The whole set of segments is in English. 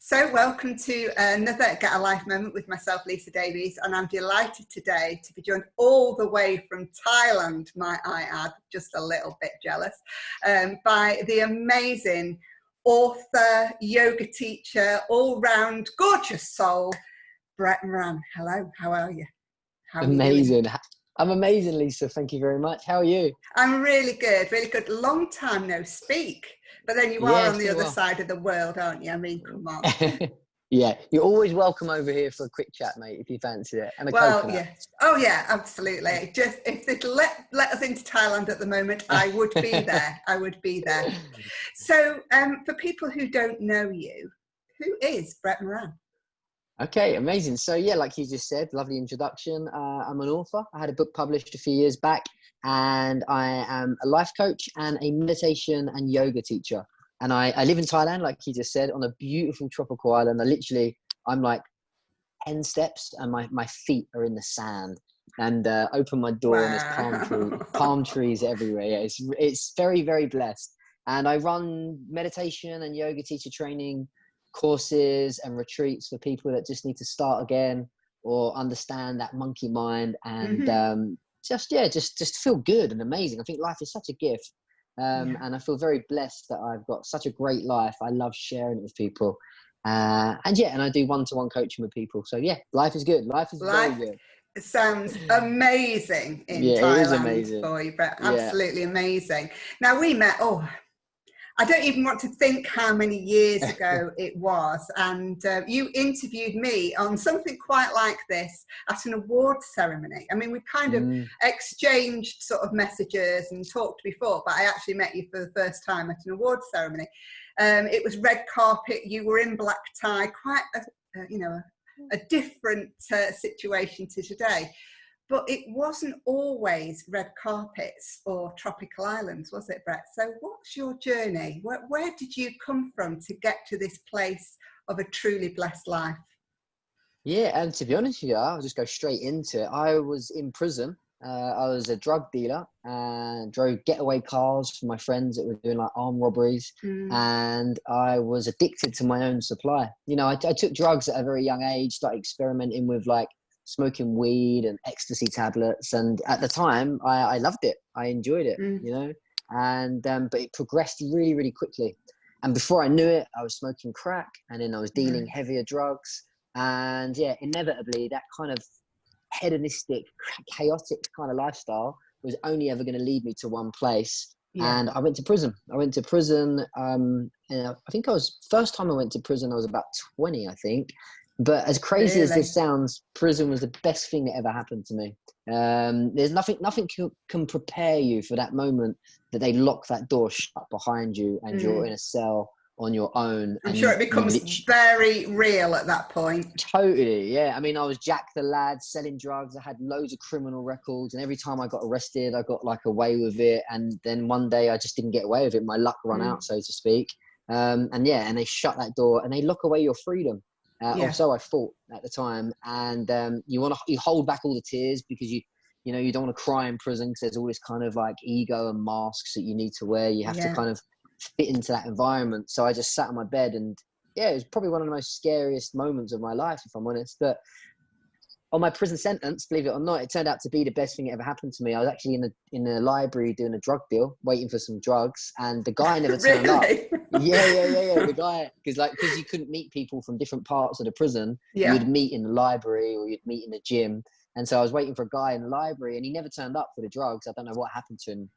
So welcome to another Get a Life moment with myself, Lisa Davies, and I'm delighted today to be joined all the way from Thailand, might I add, just a little bit jealous, by the amazing author, yoga teacher, all-round gorgeous soul, Brett Moran. Hello, how are you? How are Amazing. you doing? I'm amazing, Lisa. Thank you very much. How are you? I'm really good, really good. Long time no speak. But then you are Yeah, on it's the been a other while. side of the world, aren't you? I mean, come on. Yeah, you're always welcome over here for a quick chat, mate, if you fancy it. And a Well, coconut. yeah. Oh, yeah, absolutely. Just if they'd let us into Thailand at the moment, I would be there. I would be there. So for people who don't know you, who is Brett Moran? Okay, amazing. So yeah, like you just said, lovely introduction. I'm an author. I had a book published a few years back, and I am a life coach and a meditation and yoga teacher. And I live in Thailand, like you just said, on a beautiful tropical island. I'm like 10 steps and my feet are in the sand, and open my door and there's Wow. palm trees everywhere. Yeah, it's very, very blessed. And I run meditation and yoga teacher training courses and retreats for people that just need to start again or understand that monkey mind, and Mm-hmm. just feel good and amazing. I think life is such a gift. Yeah. And I feel very blessed that I've got such a great life. I love sharing it with people. And I do one-to-one coaching with people. So yeah, life is good. Life is very Life good. sounds amazing in Yeah, it is Thailand amazing. for you, Brett. Yeah. Absolutely amazing. Now we met, I don't even want to think how many years ago it was. And you interviewed me on something quite like this at an awards ceremony. I mean, we kind of Mm. exchanged sort of messages and talked before, but I actually met you for the first time at an awards ceremony. It was red carpet. You were in black tie, quite a different situation to today. But it wasn't always red carpets or tropical islands, was it, Brett? So what's your journey? Where did you come from to get to this place of a truly blessed life? Yeah, and to be honest with you, I'll just go straight into it. I was in prison. I was a drug dealer and drove getaway cars for my friends that were doing like armed robberies. Mm. And I was addicted to my own supply. You know, I took drugs at a very young age, started experimenting with like smoking weed and ecstasy tablets. And at the time, I loved it. I enjoyed it, Mm. you know, and but it progressed really, really quickly. And before I knew it, I was smoking crack, and then I was dealing heavier drugs. And yeah, inevitably that kind of hedonistic, chaotic kind of lifestyle was only ever going to lead me to one place. Yeah. And I went to prison. And I think first time I went to prison, I was about 20, I think. But as crazy as Really? this sounds, prison was the best thing that ever happened to me. There's nothing can prepare you for that moment that they lock that door shut behind you and you're in a cell on your own. I'm And sure you it becomes literally, very real at that point. totally, yeah. I mean, I was Jack the Lad selling drugs. I had loads of criminal records, and every time I got arrested, I got like away with it. And then one day, I just didn't get away with it. My luck ran out, so to speak. And they shut that door and they lock away your freedom. Or Yeah. so I thought at the time. And you hold back all the tears because you don't want to cry in prison because there's all this kind of like ego and masks that you need to wear. You have to kind of fit into that environment. So I just sat on my bed, and yeah, it was probably one of the most scariest moments of my life, if I'm honest. But on my prison sentence, believe it or not, it turned out to be the best thing that ever happened to me. I was actually in the library doing a drug deal, waiting for some drugs, and the guy never turned up. Yeah. The guy, because you couldn't meet people from different parts of the prison. Yeah. You'd meet in the library or you'd meet in the gym. And so I was waiting for a guy in the library, and he never turned up for the drugs. I don't know what happened to him,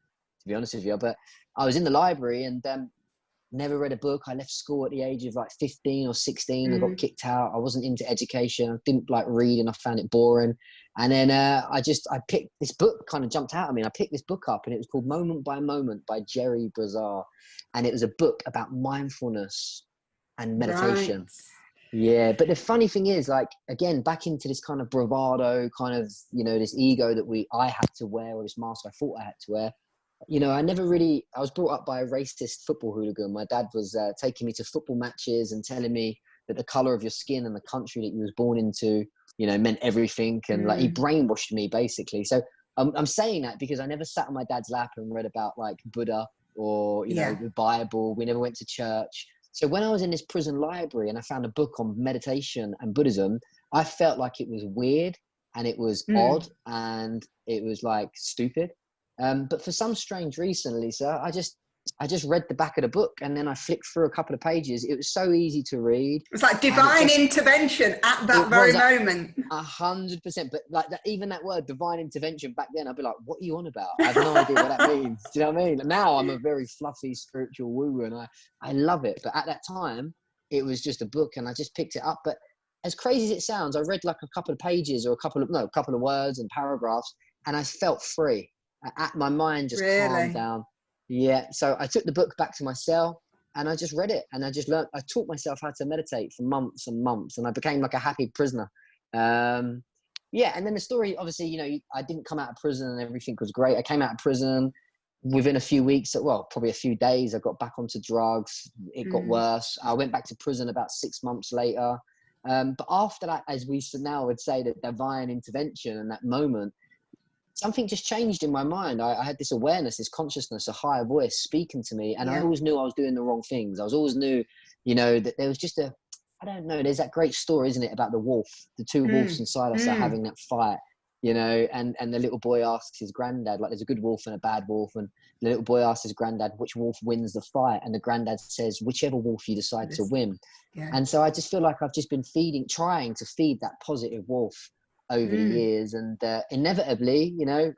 to be honest with you. But I was in the library and never read a book. I left school at the age of like 15 or 16. I got kicked out. I wasn't into education. I didn't like read, and I found it boring. And then I picked this book, kind of jumped out at me. And I picked this book up, and it was called Moment by Moment by Jerry Brazar. And it was a book about mindfulness and meditation. Right. Yeah, but the funny thing is, like, again, back into this kind of bravado, kind of, this ego that I had to wear, or this mask I thought I had to wear. I was brought up by a racist football hooligan. My dad was taking me to football matches and telling me that the color of your skin and the country that you was born into, meant everything. And like, he brainwashed me basically. So I'm saying that because I never sat on my dad's lap and read about like Buddha or, the Bible. We never went to church. So when I was in this prison library and I found a book on meditation and Buddhism, I felt like it was weird and it was odd and it was like stupid. But for some strange reason, Lisa, I just read the back of the book and then I flicked through a couple of pages. It was so easy to read. It's like divine intervention at that very moment. 100%. But like that, even that word divine intervention back then, I'd be like, what are you on about? I have no idea what that means. Do you know what I mean? Now I'm a very fluffy spiritual woo and I love it. But at that time, it was just a book and I just picked it up. But as crazy as it sounds, I read like a couple of pages or a couple of words and paragraphs and I felt free. My mind just calmed down. Yeah, so I took the book back to my cell and I just read it and I just learned. I taught myself how to meditate for months and months and I became like a happy prisoner. Yeah, and then the story, obviously, you know, I didn't come out of prison and everything was great. I came out of prison within a few weeks, well, probably a few days, I got back onto drugs. It got worse. I went back to prison about 6 months later. But after that, as we now would say, that divine intervention and that moment, something just changed in my mind. I had this awareness, this consciousness, a higher voice speaking to me. And I always knew I was doing the wrong things. I always knew, you know, that there was just I don't know, there's that great story, isn't it, about the wolf, the two wolves inside us are having that fight, you know, and the little boy asks his granddad, like there's a good wolf and a bad wolf. And the little boy asks his granddad, which wolf wins the fight? And the granddad says, whichever wolf you decide to win. Yeah. And so I just feel like I've just been trying to feed that positive wolf over the years, and inevitably, you know,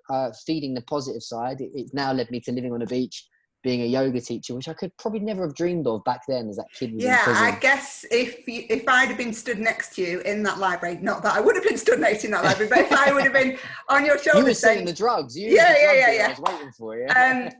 feeding the positive side, it's now led me to living on a beach, being a yoga teacher, which I could probably never have dreamed of back then as that kid was in prison. I guess if I'd have been stood next to you in that library, not that I would have been stood next to you in that library, but if I would have been on your shoulder, you were saying the drugs. I was waiting for you.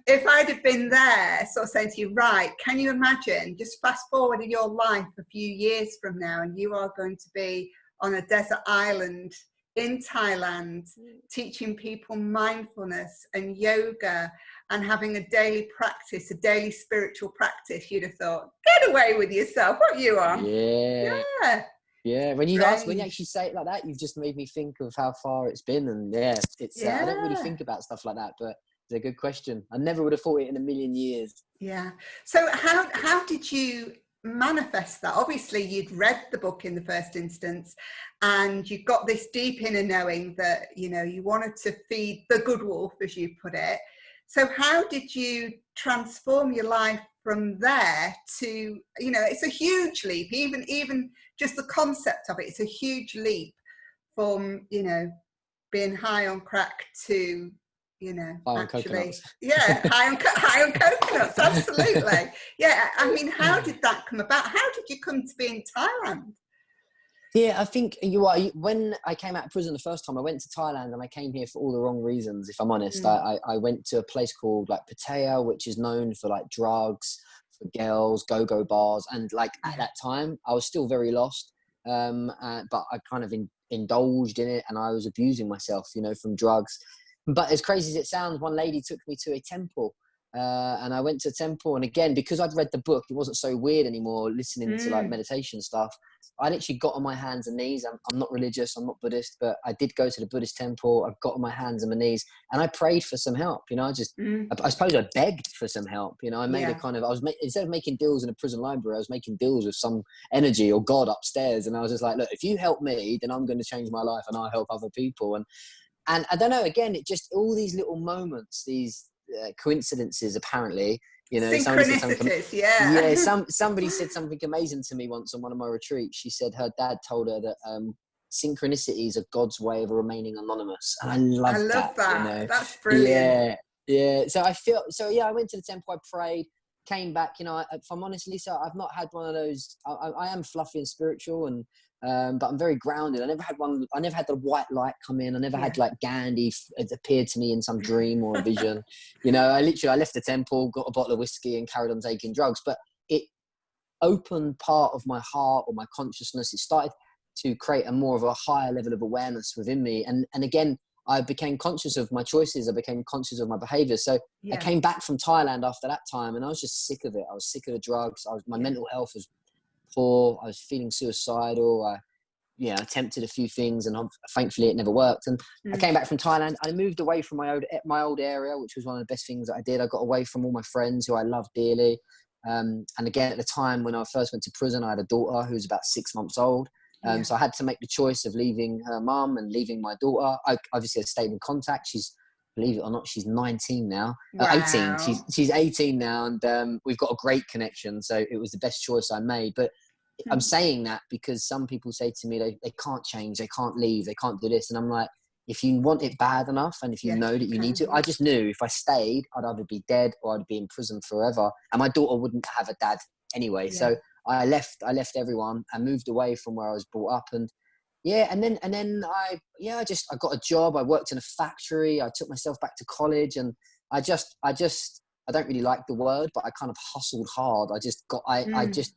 If I'd have been there, sort of saying to you, right, can you imagine? Just fast forward in your life a few years from now, and you are going to be on a desert island in Thailand, teaching people mindfulness and yoga and having a daily practice, a daily spiritual practice. You'd have thought, get away with yourself. What are you on? Yeah. When you actually say it like that, you've just made me think of how far it's been. And I don't really think about stuff like that, but it's a good question. I never would have thought it in a million years. Yeah. So how did you manifest that? Obviously you'd read the book in the first instance and you got this deep inner knowing that, you know, you wanted to feed the good wolf, as you put it. So how did you transform your life from there to, you know, it's a huge leap, even just the concept of it, it's a huge leap from, you know, being high on crack to, you know, high on coconuts. High on coconuts, absolutely. Yeah, I mean, how did that come about? How did you come to be in Thailand? Yeah, I think when I came out of prison the first time, I went to Thailand and I came here for all the wrong reasons, if I'm honest. I went to a place called like Pattaya, which is known for like drugs, for girls, go-go bars. And like at that time, I was still very lost. But I kind of indulged in it and I was abusing myself, you know, from drugs. But as crazy as it sounds, one lady took me to a temple and I went to a temple. And again, because I'd read the book, it wasn't so weird anymore listening to like meditation stuff. I literally got on my hands and knees. I'm not religious, I'm not Buddhist, but I did go to the Buddhist temple. I got on my hands and my knees and I prayed for some help. You know, I suppose I begged for some help. You know, I made instead of making deals in a prison library, I was making deals with some energy or God upstairs. And I was just like, look, if you help me, then I'm going to change my life and I'll help other people. And I don't know, again, it just, all these little moments, these coincidences, apparently, you know, somebody said something amazing to me once on one of my retreats. She said her dad told her that synchronicities are God's way of remaining anonymous. And I love that. You know? That's brilliant. Yeah. So I went to the temple, I prayed, came back, you know, if I'm honest, Lisa, I've not had one of those, I am fluffy and spiritual and but I'm very grounded. I never had the white light come in. I never had like Gandhi appeared to me in some dream or a vision. You know, I left the temple, got a bottle of whiskey and carried on taking drugs. But it opened part of my heart or my consciousness. It started to create a more of a higher level of awareness within me. And again, I became conscious of my choices. I became conscious of my behavior. So I came back from Thailand after that time and I was just sick of it. I was sick of the drugs. My mental health was poor. I was feeling suicidal. I attempted a few things and thankfully it never worked. And I came back from Thailand. I moved away from my old area, which was one of the best things that I did. I got away from all my friends who I loved dearly. And again, at the time when I first went to prison, I had a daughter who was about 6 months old. So I had to make the choice of leaving her mum and leaving my daughter. I obviously stayed in contact. She's, believe it or not, she's 19 now. Wow. 18. She's 18 now, and we've got a great connection. So it was the best choice I made. But I'm saying that because some people say to me they can't change, they can't leave, they can't do this. And I'm like, if you want it bad enough and if you know that you need to, I just knew if I stayed, I'd either be dead or I'd be in prison forever. And my daughter wouldn't have a dad anyway. So I left everyone and moved away from where I was brought up. And and then I got a job. I worked in a factory. I took myself back to college, and I don't really like the word, but I kind of hustled hard. I just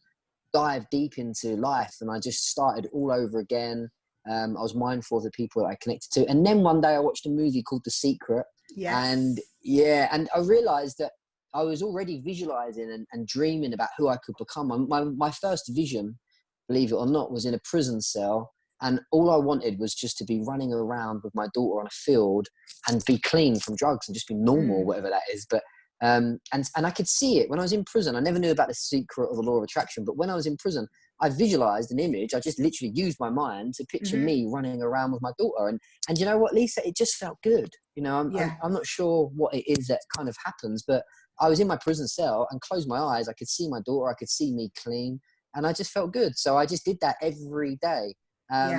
dived deep into life, and I just started all over again. I was mindful of the people that I connected to. And then one day I watched a movie called The Secret. And I realized that I was already visualizing and dreaming about who I could become. My first vision, believe it or not, was in a prison cell. And all I wanted was just to be running around with my daughter on a field and be clean from drugs and just be normal, whatever that is. But and I could see it when I was in prison. I never knew about the secret of the law of attraction, but when I was in prison, I visualized an image. I just literally used my mind to picture me running around with my daughter. And you know what, Lisa, it just felt good. You know, I'm not sure what it is that kind of happens, but I was in my prison cell and closed my eyes. I could see my daughter. I could see me clean, and I just felt good. So I just did that every day. A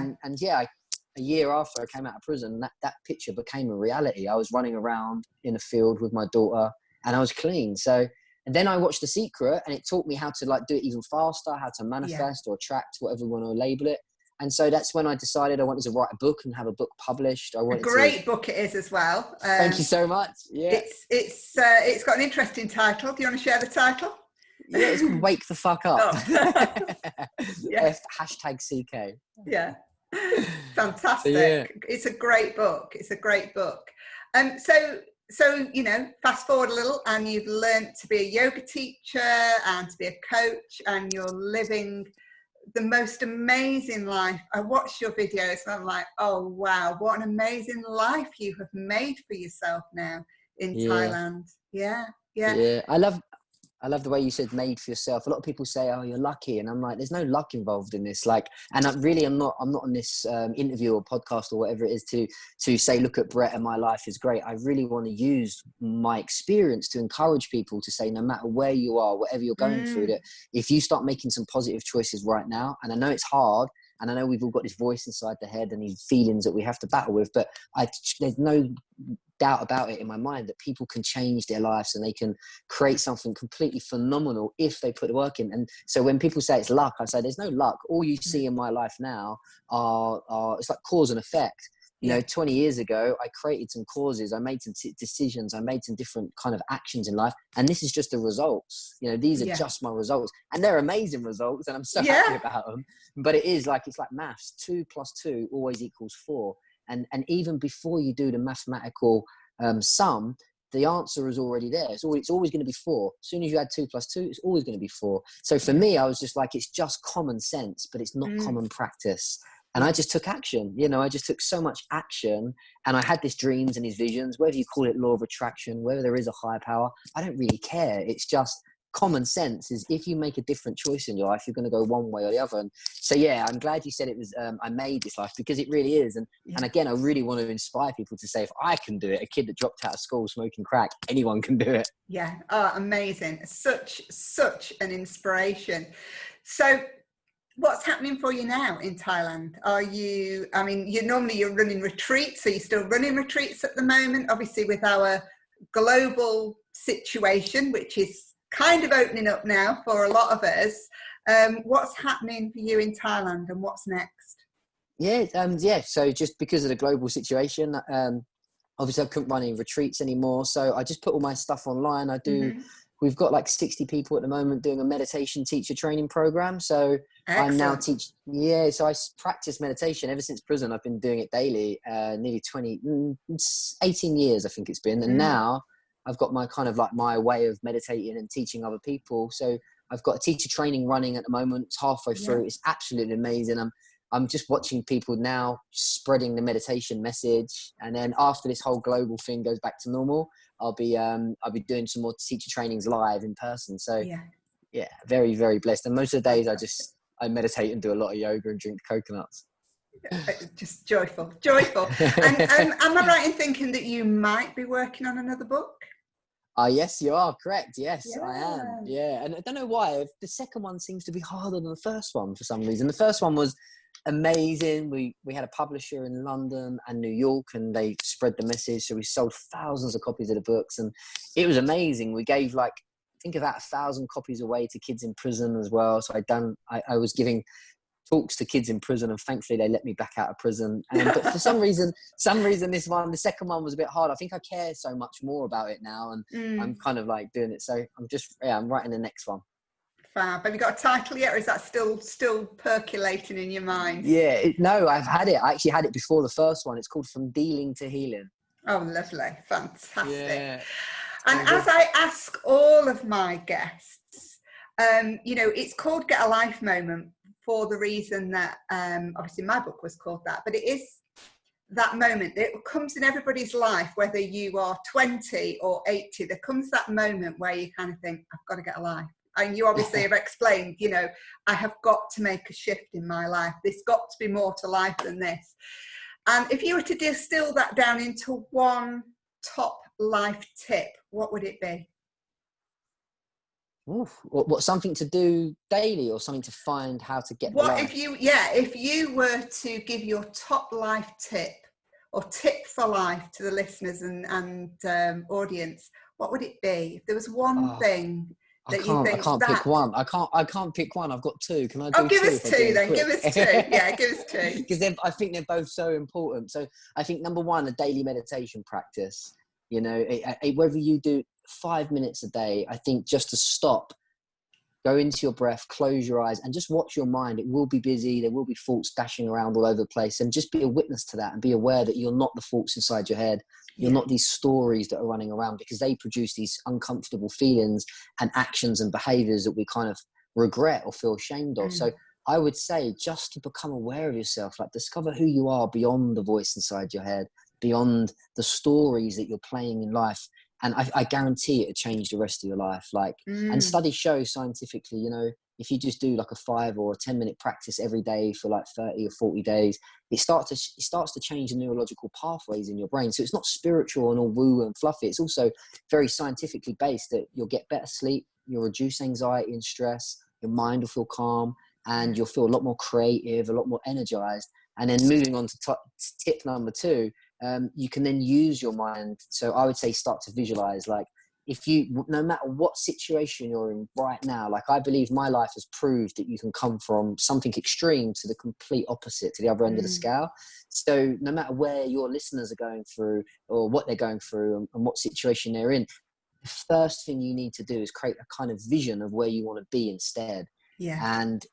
year after I came out of prison, that picture became a reality. I was running around in a field with my daughter, and I was clean. So, and then I watched The Secret, and it taught me how to like do it even faster, how to manifest or attract, whatever you want to label it. And so that's when I decided I wanted to write a book and have a book published. I wanted a great book it is as well. Thank you so much. Yeah, it's got an interesting title. Do you want to share the title? Yeah, it's called Wake the Fuck Up. Hashtag CK. Yeah, fantastic. It's a great book. So, you know, fast forward a little and you've learned to be a yoga teacher and to be a coach, and you're living the most amazing life. I watched your videos and I'm like, oh, wow, what an amazing life you have made for yourself now in Thailand. Yeah. I love the way you said made for yourself. A lot of people say, oh, you're lucky. And I'm like, there's no luck involved in this. Like, and I'm not on this interview or podcast or whatever it is to say, look at Brett and my life is great. I really want to use my experience to encourage people to say, no matter where you are, whatever you're going through, that if you start making some positive choices right now, and I know it's hard, and I know we've all got this voice inside the head and these feelings that we have to battle with, but there's no doubt about it in my mind that people can change their lives and they can create something completely phenomenal if they put the work in. And so when people say it's luck, I say there's no luck. All you see in my life now are it's like cause and effect. You know, 20 years ago, I created some causes, I made some decisions, I made some different kind of actions in life. And this is just the results. You know, these are just my results. And they're amazing results, and I'm so happy about them. But it's like maths. 2 + 2 always equals 4. And even before you do the mathematical sum, the answer is already there. It's always going to be 4. As soon as you add 2 + 2, it's always going to be 4. So for me, I was just like, it's just common sense, but it's not common practice. And I just took action. You know, I just took so much action, and I had these dreams and these visions, whether you call it law of attraction, whether there is a higher power, I don't really care. It's just common sense is if you make a different choice in your life, you're going to go one way or the other. And so, I'm glad you said it was, I made this life, because it really is. And again, I really want to inspire people to say, if I can do it, a kid that dropped out of school smoking crack, anyone can do it. Yeah. Oh, amazing. Such an inspiration. So what's happening for you now in Thailand? You're running retreats. So you're still running retreats at the moment, obviously with our global situation, which is kind of opening up now for a lot of us. What's happening for you in Thailand, and what's next? So just because of the global situation, obviously I couldn't run any retreats anymore. So I just put all my stuff online. We've got like 60 people at the moment doing a meditation teacher training program. So I'm now so I practice meditation ever since prison. I've been doing it daily, nearly 18 years, I think it's been. And now I've got my kind of like my way of meditating and teaching other people. So I've got a teacher training running at the moment. It's halfway through. It's absolutely amazing. I'm just watching people now spreading the meditation message. And then after this whole global thing goes back to normal, I'll be doing some more teacher trainings live in person. So Yeah, very, very blessed. And most of the days I meditate and do a lot of yoga and drink coconuts. Just joyful. And am I right in thinking that you might be working on another book? Yes, you are correct. Yes, Yeah. I am. Yeah, and I don't know why the second one seems to be harder than the first one for some reason. The first one was amazing. We had a publisher in London and New York, and they spread the message. So we sold thousands of copies of the books, and it was amazing. We gave I think about 1,000 copies away to kids in prison as well. So I was giving talks to kids in prison, and thankfully they let me back out of prison. But for some reason the second one was a bit hard. I think I care so much more about it now, and I'm kind of doing it. So I'm writing the next one. Fab. Have you got a title yet, or is that still percolating in your mind? Yeah, no, I've had it. I actually had it before the first one. It's called From Dealing to Healing. Oh, lovely. Fantastic. Yeah. And as I ask all of my guests, it's called Get a Life Moment for the reason that obviously my book was called that, but it is that moment that comes in everybody's life, whether you are 20 or 80, there comes that moment where you kind of think, I've got to get a life. And you obviously have explained, I have got to make a shift in my life. There's got to be more to life than this. And if you were to distill that down into one top life tip, what would it be? Oof. What something to do daily, or something to find how to get life? If you were to give your top life tip or tip for life to the listeners and audience, what would it be? If there was one thing that you think, I can't pick one. I can't pick one. I've got two. Can I do give two? Us two then. Give us two. Yeah, give us two. Because I think they're both so important. So I think number one, a daily meditation practice. Whether you do 5 minutes a day, I think just to stop, go into your breath, close your eyes, and just watch your mind. It will be busy. There will be thoughts dashing around all over the place, and just be a witness to that and be aware that you're not the thoughts inside your head. You're not these stories that are running around, because they produce these uncomfortable feelings and actions and behaviors that we kind of regret or feel ashamed of. So I would say just to become aware of yourself, discover who you are beyond the voice inside your head, beyond the stories that you're playing in life. And I guarantee it'll change the rest of your life. And studies show scientifically, if you just do a 5 or 10 minute practice every day for 30 or 40 days, it starts to change the neurological pathways in your brain. So it's not spiritual and all woo and fluffy. It's also very scientifically based, that you'll get better sleep, you'll reduce anxiety and stress, your mind will feel calm, and you'll feel a lot more creative, a lot more energized. And then moving on to tip number 2, you can then use your mind. So I would say start to visualize, if you, no matter what situation you're in right now, I believe my life has proved that you can come from something extreme to the complete opposite, to the other end of the scale. So no matter where your listeners are going through or what they're going through and what situation they're in, the first thing you need to do is create a kind of vision of where you want to be instead. And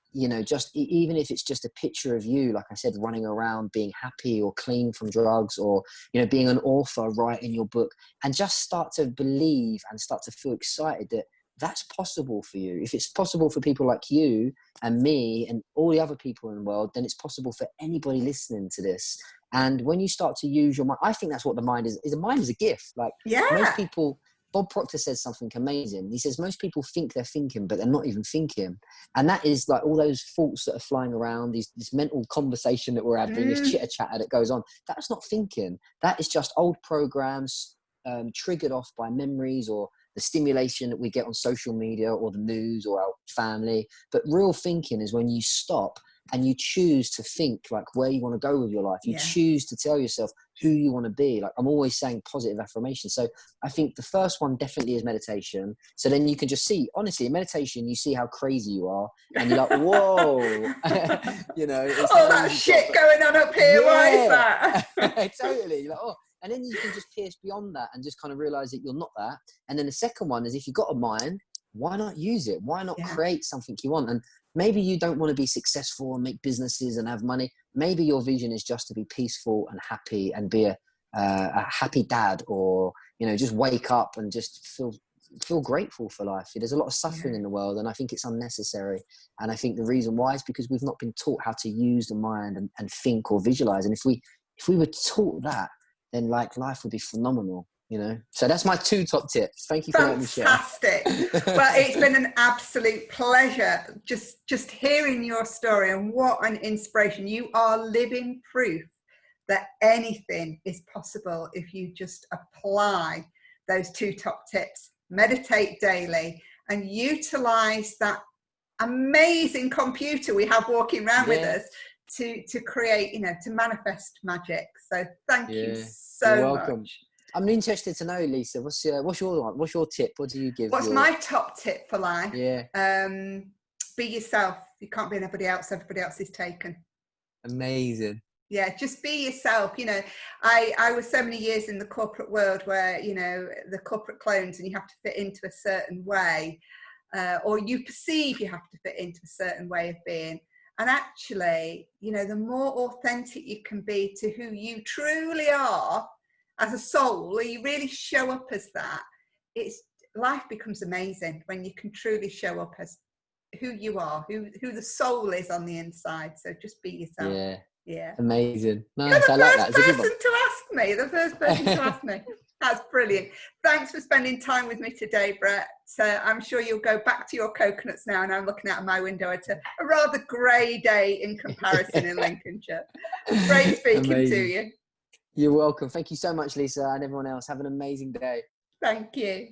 just even if it's just a picture of you, like I said, running around being happy or clean from drugs, or being an author writing your book, and just start to believe and start to feel excited that that's possible for you. If it's possible for people like you and me and all the other people in the world, then it's possible for anybody listening to this. And when you start to use your mind, I think that's what the mind is. The mind is a gift. Most people, Bob Proctor says something amazing. He says most people think they're thinking, but they're not even thinking. And that is all those thoughts that are flying around, this mental conversation that we're having, this chitter-chatter that goes on. That's not thinking. That is just old programs triggered off by memories or the stimulation that we get on social media or the news or our family. But real thinking is when you stop and you choose to think where you want to go with your life. You choose to tell yourself who you want to be. I'm always saying positive affirmation. So I think the first one definitely is meditation. So then you can just see, honestly, in meditation, you see how crazy you are. And you're like, whoa. It's all that shit going on up here. Why is that? Totally. You're like, oh. And then you can just pierce beyond that and just kind of realize that you're not that. And then the second one is, if you've got a mind, why not use it? Why not create something you want? And maybe you don't want to be successful and make businesses and have money. Maybe your vision is just to be peaceful and happy and be a happy dad, or, just wake up and just feel grateful for life. There's a lot of suffering in the world, and I think it's unnecessary. And I think the reason why is because we've not been taught how to use the mind and think or visualize. And if we were taught that, then life would be phenomenal. you know. So that's my 2 top tips. Thank you for letting me share. Fantastic. Well, it's been an absolute pleasure just hearing your story, and what an inspiration. You are living proof that anything is possible if you just apply those 2 top tips. Meditate daily and utilize that amazing computer we have walking around with us to create, you know, to manifest magic. So thank you so much. I'm interested to know, Lisa, what's your tip? What do you give? What's my top tip for life? Be yourself. You can't be anybody else. Everybody else is taken. Amazing. Yeah, just be yourself. You know, I was so many years in the corporate world where, you know, the corporate clones, and you have to fit into a certain way, or you perceive you have to fit into a certain way of being. And actually, you know, the more authentic you can be to who you truly are as a soul, where you really show up as that, life becomes amazing when you can truly show up as who you are, who the soul is on the inside. So just be yourself. Yeah. Amazing. Nice. You're the I like first that. person to ask me. The first person to ask me. That's brilliant. Thanks for spending time with me today, Brett. I'm sure you'll go back to your coconuts now, and I'm looking out of my window at a rather grey day in comparison in Lincolnshire. Great speaking to you. You're welcome. Thank you so much, Lisa, and everyone else. Have an amazing day. Thank you.